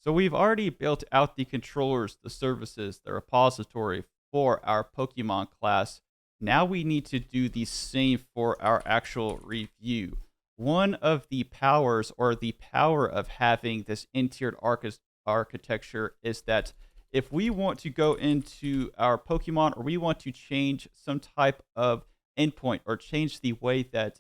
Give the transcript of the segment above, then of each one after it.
So we've already built out the controllers, the services, the repository for our Pokemon class. Now we need to do the same for our actual review. One of the powers or the power of having this in-tiered architecture is that if we want to go into our Pokemon or we want to change some type of endpoint or change the way that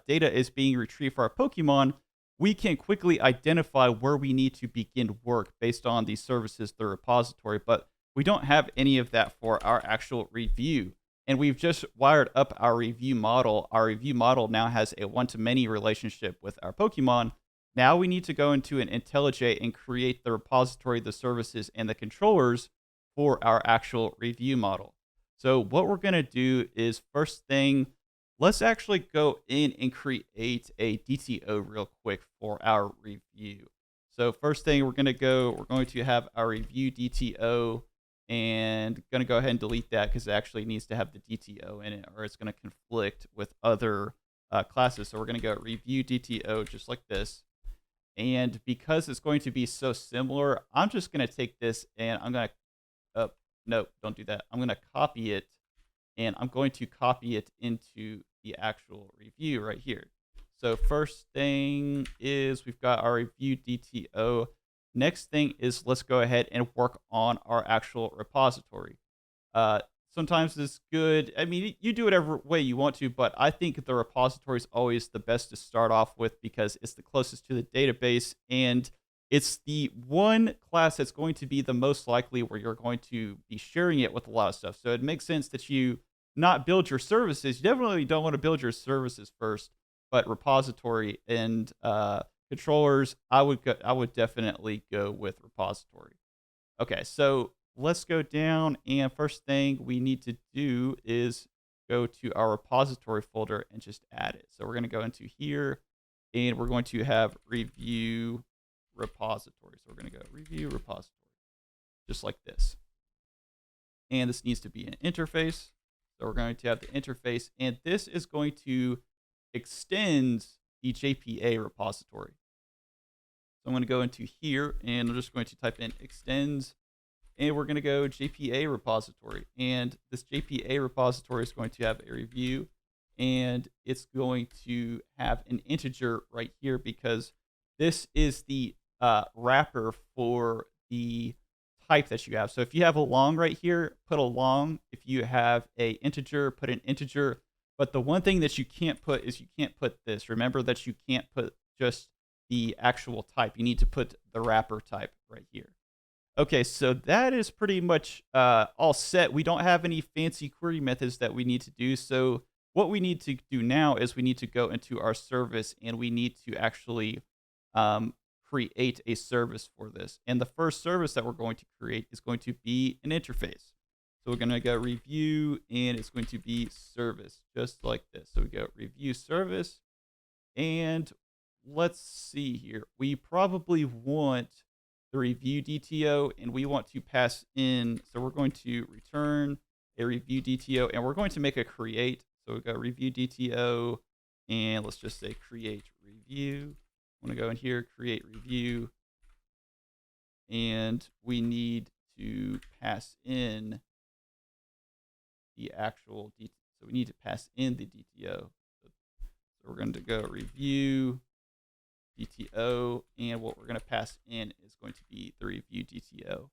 data is being retrieved for our Pokemon, we can quickly identify where we need to begin work based on these services, the repository, but we don't have any of that for our actual review. And we've just wired up our review model. Our review model now has a one to many relationship with our Pokemon. Now we need to go into an IntelliJ and create the repository, the services, and the controllers for our actual review model. So, what we're going to do is first thing, let's actually go in and create a DTO real quick for our review. So first thing we're going to have our review DTO and going to go ahead and delete that because it actually needs to have the DTO in it or it's going to conflict with other classes. So we're going to go review DTO just like this. And because it's going to be so similar, I'm just going to take this and I'm going to, no, don't do that. I'm going to copy it and I'm going to copy it into the actual review right here. So first thing is we've got our review DTO. Next thing is let's go ahead and work on our actual repository. Uh, Sometimes it's good. I mean, you do whatever way you want to, but I think the repository is always the best to start off with because it's the closest to the database and it's the one class that's going to be the most likely where you're going to be sharing it with a lot of stuff. So it makes sense that you not build your services. You definitely don't want to build your services first, but repository and controllers, I would definitely go with repository. Okay, so let's go down, and first thing we need to do is go to our repository folder and just add it. So we're going to go into here, and we're going to have review repository. So we're going to go review repository, just like this. And this needs to be an interface. So we're going to have the interface, and this is going to extend the JPA repository. So I'm going to go into here, and I'm just going to type in extends, and we're going to go JPA repository. And this JPA repository is going to have a review, and it's going to have an integer right here because this is the wrapper for the type that you have. So if you have a long right here, put a long. If you have a integer, put an integer. But the one thing that you can't put is you can't put this. Remember that you can't put just the actual type. You need to put the wrapper type right here. Okay, so that is pretty much all set. We don't have any fancy query methods that we need to do. So what we need to do now is we need to go into our service and we need to actually create a service for this. And the first service that we're going to create is going to be an interface. So we're going to go review and it's going to be service just like this. So we go review service and let's see here. We probably want the review DTO and we want to pass in. So we're going to return a review DTO and we're going to make a create. So we go review DTO and let's just say create review. I'm going to go in here, create review, and we need to pass in the actual DTO. So we need to pass in the DTO. So we're going to go review DTO, and what we're going to pass in is going to be the review DTO.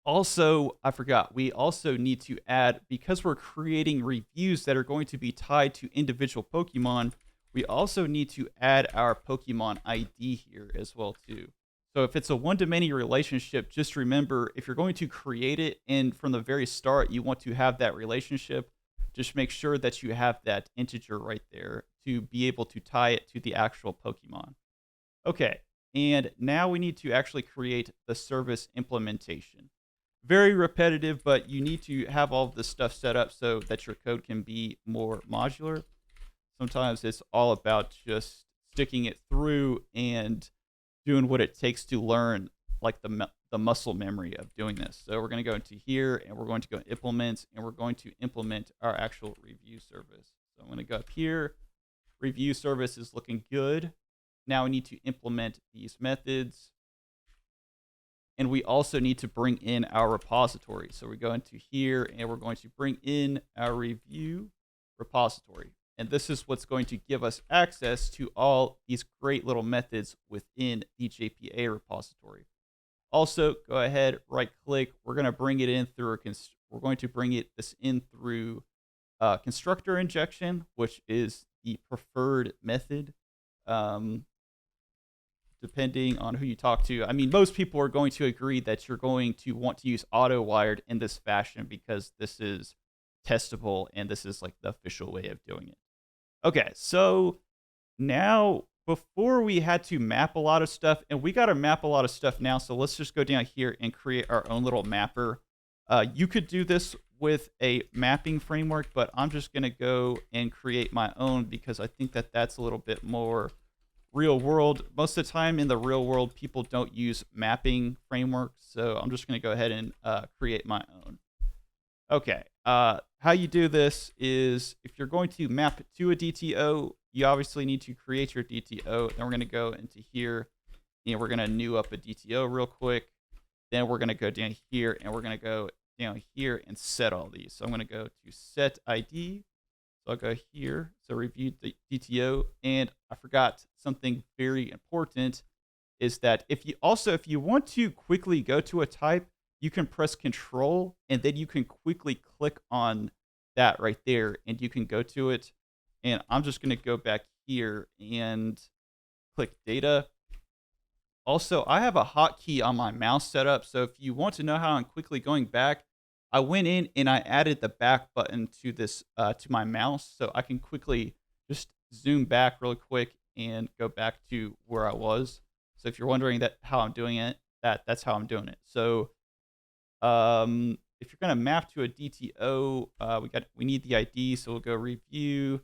Also, I forgot, we also need to add, because we're creating reviews that are going to be tied to individual Pokemon, we also need to add our Pokemon ID here as well too. So if it's a one-to-many relationship, just remember if you're going to create it and from the very start you want to have that relationship, just make sure that you have that integer right there to be able to tie it to the actual Pokemon. Okay, and now we need to actually create the service implementation. Very repetitive, but you need to have all of this stuff set up so that your code can be more modular. Sometimes it's all about just sticking it through and doing what it takes to learn, like the muscle memory of doing this. So we're going to go into here, and we're going to go implement, and we're going to implement our actual review service. So I'm going to go up here. Review service is looking good. Now we need to implement these methods. And we also need to bring in our repository. So we go into here and we're going to bring in our review repository. And this is what's going to give us access to all these great little methods within the JPA repository. Also, go ahead, right click. We're going to bring it in through we're going to bring this in through constructor injection, which is the preferred method. Depending on who you talk to. I mean, most people are going to agree that you're going to want to use auto-wired in this fashion because this is testable and this is like the official way of doing it. Okay, so now before we had to map a lot of stuff, and we got to map a lot of stuff now, so let's just go down here and create our own little mapper. You could do this with a mapping framework, but I'm just going to go and create my own because I think that that's a little bit more real world. Most of the time in the real world, people don't use mapping frameworks, so I'm just going to go ahead and create my own. Okay, how you do this is if you're going to map to a DTO, you obviously need to create your DTO. Then we're going to go into here and we're going to new up a DTO real quick. Then we're going to go down here and we're going to go down here and set all these. So I'm going to go to set ID. So I'll go here, so review the DTO, and I forgot something very important is that if you want to quickly go to a type, you can press Control, and then you can quickly click on that right there, and you can go to it. And I'm just going to go back here and click Data. Also, I have a hotkey on my mouse set up, so if you want to know how I'm quickly going back, I went in and I added the back button to this to my mouse, so I can quickly just zoom back really quick and go back to where I was. So if you're wondering how I'm doing it, that's how I'm doing it. So if you're gonna map to a DTO, we need the ID, so we'll go review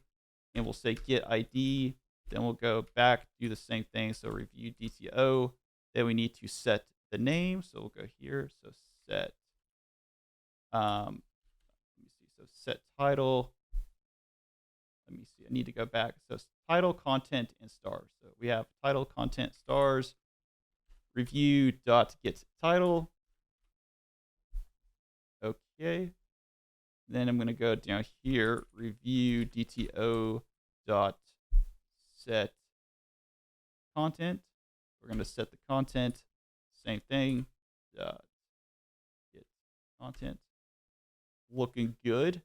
and we'll say get ID. Then we'll go back, do the same thing, so review DTO. Then we need to set the name, so we'll go here, so set. Let me see. So set title. Let me see. I need to go back. So title, content, and stars. So we have title, content, stars. Review dot get title. Okay. Then I'm going to go down here. Review DTO dot set content. We're going to set the content. Same thing. Dot get content. Looking good.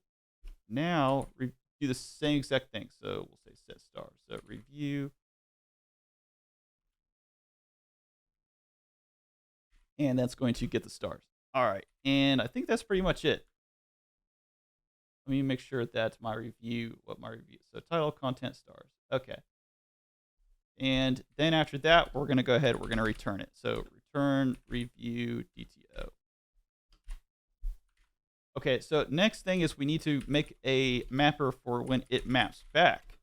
Now do the same exact thing. So we'll say set stars. So review. And that's going to get the stars. All right. And I think that's pretty much it. Let me make sure that's my review. So title, content, stars. Okay. And then after that, we're going to go ahead. We're going to return it. So return review DTO. Okay, so next thing is we need to make a mapper for when it maps back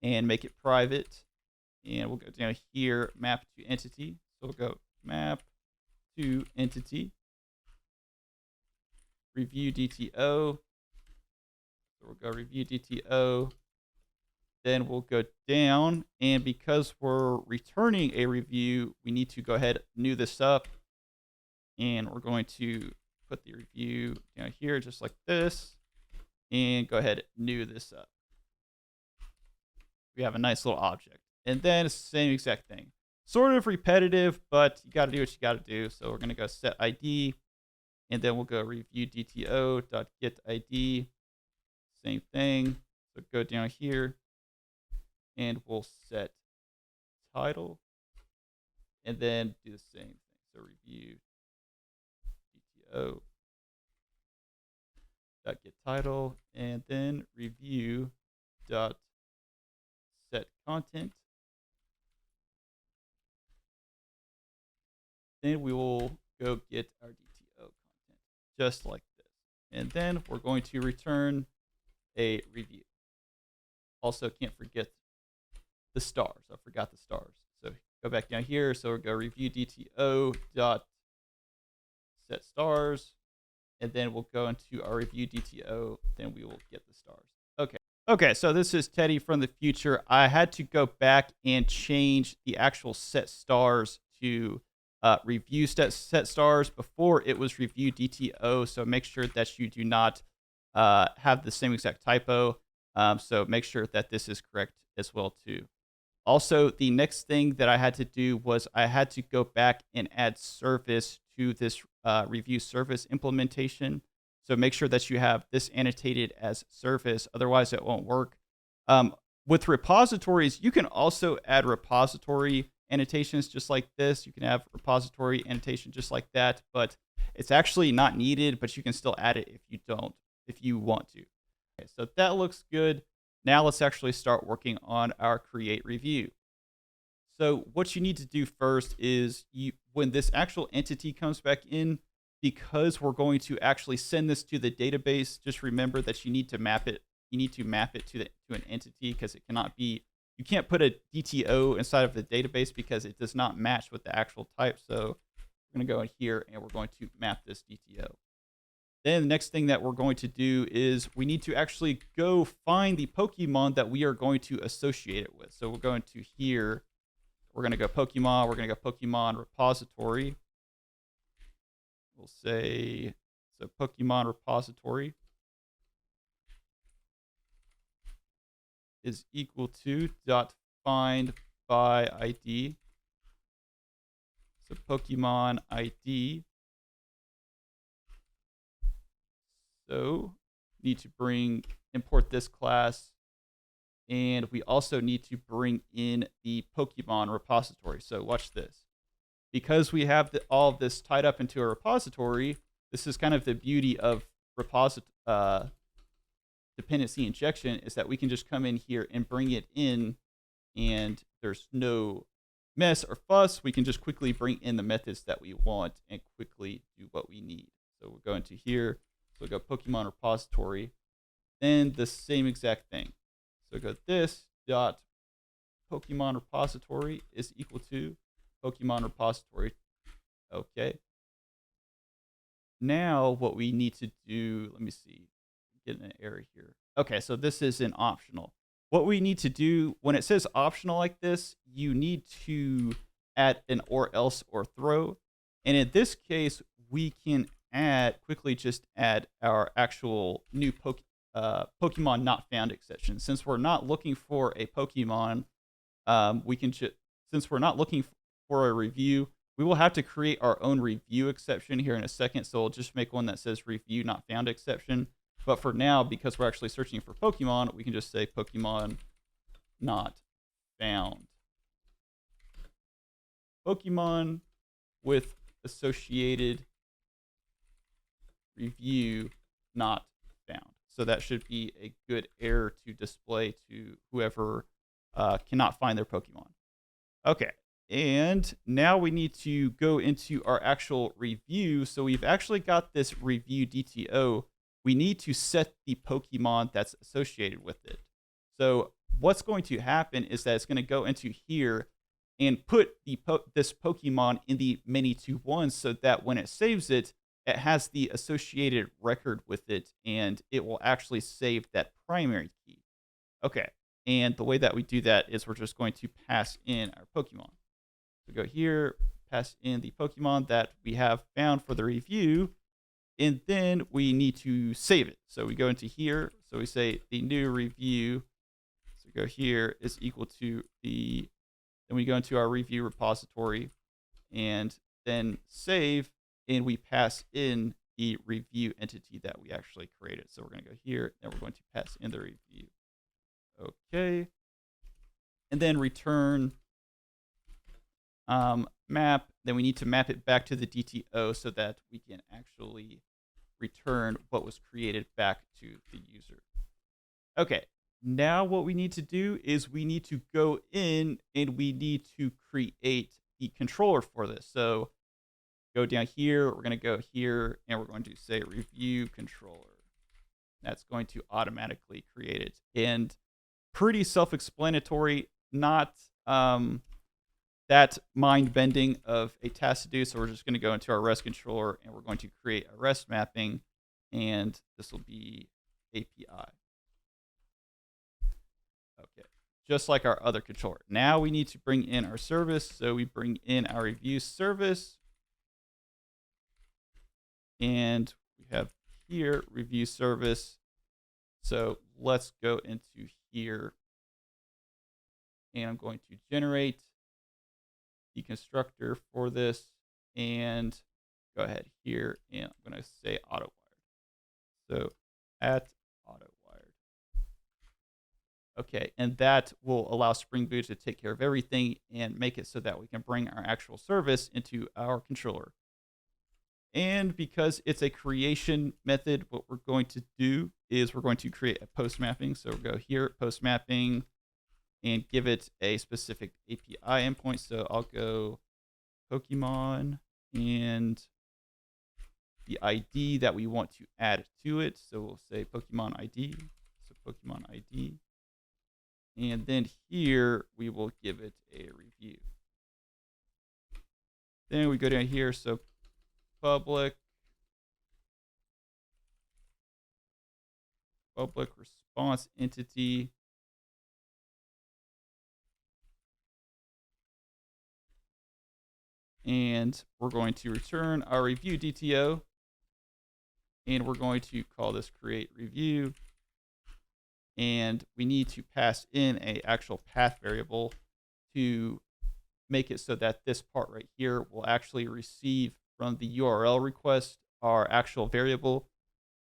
and make it private. And we'll go down here, map to entity. So we'll go map to entity, review DTO. So we'll go review DTO. Then we'll go down, and because we're returning a review, we need to go ahead and new this up. And we're going to put the review down here just like this and go ahead and new this up. We have a nice little object. And then it's the same exact thing. Sort of repetitive, but you got to do what you got to do. So we're going to go set ID, and then we'll go review DTO.get ID. Same thing. So go down here and we'll set title and then do the same thing. So review DTO dot get title and then review dot set content. Then we will go get our DTO content just like this. And then we're going to return a review. Also, can't forget the stars. I forgot the stars. So go back down here. So we'll go review DTO dot set stars, and then we'll go into our review DTO. Then we will get the stars. Okay. Okay, so this is Teddy from the future. I had to go back and change the actual set stars to review set stars. Before it was review DTO, so make sure that you do not have the same exact typo. So make sure that this is correct as well too. Also, the next thing that I had to do was I had to go back and add service to this review service implementation. So make sure that you have this annotated as service, otherwise it won't work. Um, with repositories, you can also add repository annotations just like this. You can have repository annotation just like that, but it's actually not needed, but you can still add it if you want to. Okay, so that looks good. Now let's actually start working on our create review. So what you need to do first is when this actual entity comes back in, because we're going to actually send this to the database, just remember that you need to map it. You need to map it to an entity because it cannot be. You can't put a DTO inside of the database because it does not match with the actual type. So we're going to go in here and we're going to map this DTO. Then the next thing that we're going to do is we need to actually go find the Pokemon that we are going to associate it with. So we're going to here, we're going to go Pokemon, we're going to go Pokemon repository. We'll say, so Pokemon repository is equal to dot find by ID. So Pokemon ID. So need to import this class, and we also need to bring in the Pokemon repository. So watch this. Because we have all of this tied up into a repository, this is kind of the beauty of dependency injection, is that we can just come in here and bring it in, and there's no mess or fuss. We can just quickly bring in the methods that we want and quickly do what we need. So we'll go into here. So we'll go Pokemon repository, then the same exact thing. So go this dot Pokemon repository is equal to Pokemon repository. Okay. Now what we need to do, let me see, get an error here. Okay, so this is an optional. What we need to do when it says optional like this, you need to add an or else or throw. And in this case, we can quickly just add our actual new Pokemon not found exception. Since we're not looking for a Pokemon, since we're not looking for a review, we will have to create our own review exception here in a second. So we'll just make one that says review not found exception. But for now, because we're actually searching for Pokemon, we can just say Pokemon not found. Pokemon with associated review not found. So that should be a good error to display to whoever cannot find their Pokemon. Okay, and now we need to go into our actual review. So we've actually got this review DTO. We need to set the Pokemon that's associated with it. So what's going to happen is that it's going to go into here and put this Pokemon in the many-to-one so that when it saves it, it has the associated record with it, and it will actually save that primary key. Okay, and the way that we do that is we're just going to pass in our Pokemon. So go here, pass in the Pokemon that we have found for the review, and then we need to save it. So we go into here, so we say the new review, so go here is equal to then we go into our review repository, and then save, and we pass in the review entity that we actually created. So we're going to go here, and we're going to pass in the review. Okay. And then return map. Then we need to map it back to the DTO so that we can actually return what was created back to the user. Okay. Now what we need to do is we need to go in and we need to create the controller for this. So go down here, we're going to go here, and we're going to say review controller. That's going to automatically create it. And pretty self-explanatory, not that mind-bending of a task to do. So we're just going to go into our REST controller, and we're going to create a REST mapping, and this will be API. just like our other controller. Now we need to bring in our service. So we bring in our review service. And we have here review service. So let's go into here. And I'm going to generate the constructor for this. And go ahead here. And I'm going to say AutoWired. So at AutoWired. Okay, and that will allow Spring Boot to take care of everything and make it so that we can bring our actual service into our controller. And because it's a creation method, what we're going to do is we're going to create a post mapping. So we'll go here, post mapping, and give it a specific API endpoint. So I'll go Pokemon and the ID that we want to add to it. So we'll say Pokemon ID. So Pokemon ID. And then here we will give it a review. Then we go down here. So public response entity. And we're going to return our review DTO. And we're going to call this create review. And we need to pass in an actual path variable to make it so that this part right here will actually receive from the URL request our actual variable.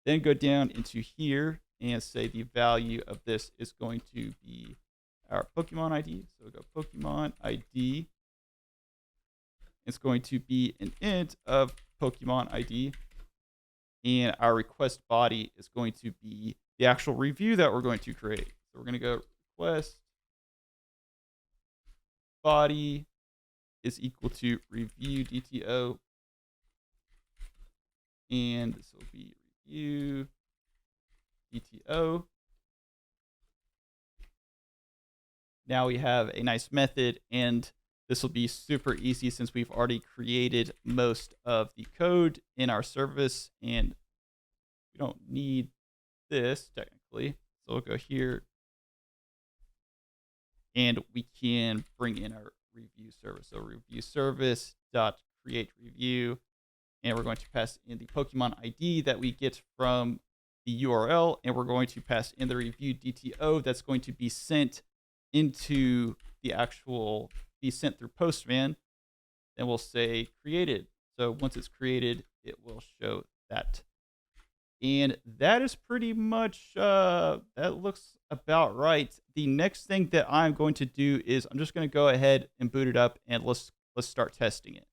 Then go down into here and say the value of this is going to be our Pokemon ID. So we'll go Pokemon ID. It's going to be an int of Pokemon ID. And our request body is going to be the actual review that we're going to create. So we're going to go request body is equal to review DTO. And this will be review DTO. Now we have a nice method, and this will be super easy since we've already created most of the code in our service, and we don't need this technically. So we'll go here, and we can bring in our review service. So review service dot create review, and we're going to pass in the Pokemon ID that we get from the URL, and we're going to pass in the review DTO that's going to be sent into the actual, be sent through Postman. Then we'll say created. So once it's created, it will show that. And that is pretty much, that looks about right. The next thing that I'm going to do is I'm just going to go ahead and boot it up, and let's start testing it.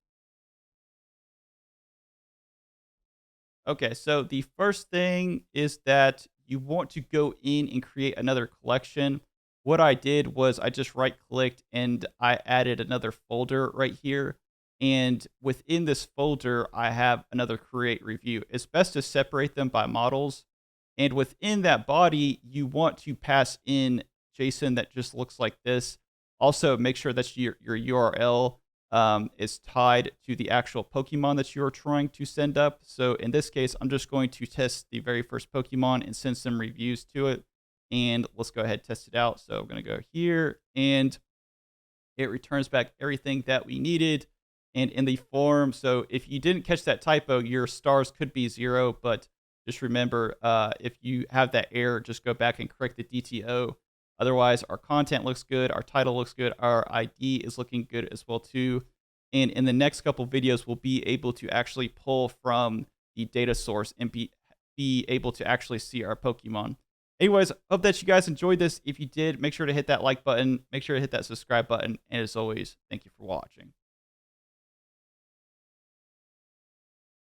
Okay, so the first thing is that you want to go in and create another collection. What I did was I just right-clicked and I added another folder right here. And within this folder, I have another create review. It's best to separate them by models. And within that body, you want to pass in JSON that just looks like this. Also, make sure that your URL is tied to the actual Pokemon that you're trying to send up. So in this case, I'm just going to test the very first Pokemon and send some reviews to it. And let's go ahead and test it out. So I'm going to go here, and it returns back everything that we needed. And in the form, so if you didn't catch that typo, your stars could be 0, but just remember, if you have that error, just go back and correct the DTO. Otherwise, our content looks good, our title looks good, our ID is looking good as well too. And in the next couple videos, we'll be able to actually pull from the data source and be able to actually see our Pokemon. Anyways, hope that you guys enjoyed this. If you did, make sure to hit that like button, make sure to hit that subscribe button, and as always, thank you for watching.